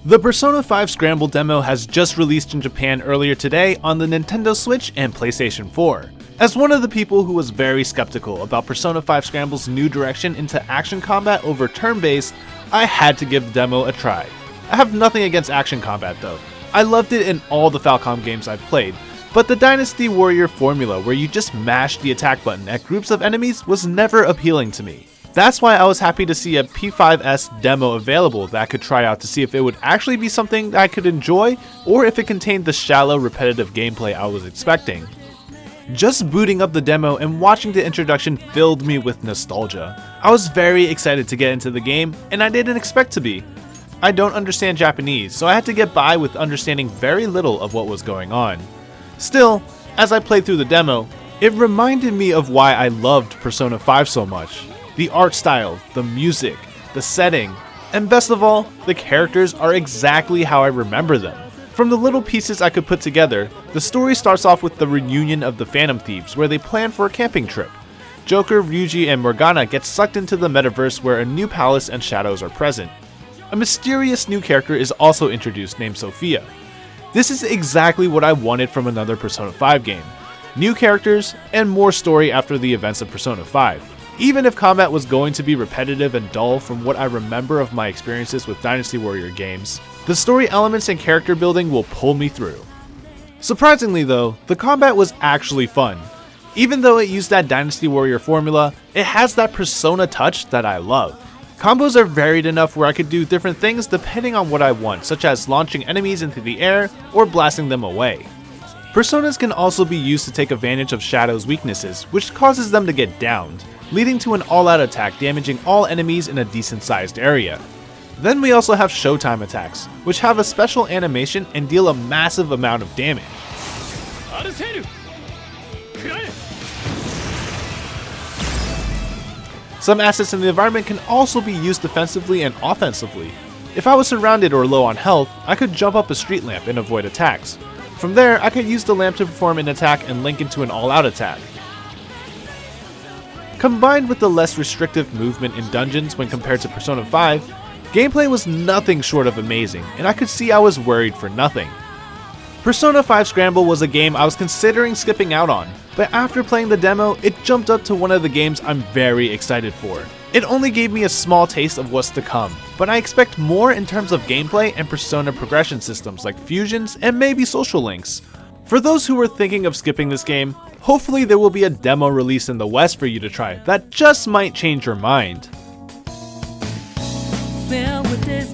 The Persona 5 Scramble demo has just released in Japan earlier today on the Nintendo Switch and PlayStation 4. As one of the people who was very skeptical about Persona 5 Scramble's new direction into action combat over turn-based, I had to give the demo a try. I have nothing against action combat though. I loved it in all the Falcom games I've played, but the Dynasty Warrior formula where you just mash the attack button at groups of enemies was never appealing to me. That's why I was happy to see a P5S demo available that I could try out to see if it would actually be something that I could enjoy or if it contained the shallow, repetitive gameplay I was expecting. Just booting up the demo and watching the introduction filled me with nostalgia. I was very excited to get into the game, and I didn't expect to be. I don't understand Japanese, so I had to get by with understanding very little of what was going on. Still, as I played through the demo, it reminded me of why I loved Persona 5 so much. The art style, the music, the setting, and best of all, the characters are exactly how I remember them. From the little pieces I could put together, the story starts off with the reunion of the Phantom Thieves where they plan for a camping trip. Joker, Ryuji, and Morgana get sucked into the metaverse where a new palace and shadows are present. A mysterious new character is also introduced named Sophia. This is exactly what I wanted from another Persona 5 game. New characters, and more story after the events of Persona 5. Even if combat was going to be repetitive and dull from what I remember of my experiences with Dynasty Warrior games, the story elements and character building will pull me through. Surprisingly though, the combat was actually fun. Even though it used that Dynasty Warrior formula, it has that Persona touch that I love. Combos are varied enough where I could do different things depending on what I want, such as launching enemies into the air or blasting them away. Personas can also be used to take advantage of Shadow's weaknesses, which causes them to get downed, leading to an all-out attack damaging all enemies in a decent-sized area. Then we also have Showtime attacks, which have a special animation and deal a massive amount of damage. Some assets in the environment can also be used defensively and offensively. If I was surrounded or low on health, I could jump up a street lamp and avoid attacks. From there, I could use the lamp to perform an attack and link into an all-out attack. Combined with the less restrictive movement in dungeons when compared to Persona 5, gameplay was nothing short of amazing, and I could see I was worried for nothing. Persona 5 Scramble was a game I was considering skipping out on, but after playing the demo, it jumped up to one of the games I'm very excited for. It only gave me a small taste of what's to come, but I expect more in terms of gameplay and Persona progression systems like fusions and maybe social links. For those who were thinking of skipping this game, hopefully there will be a demo release in the West for you to try that just might change your mind. With this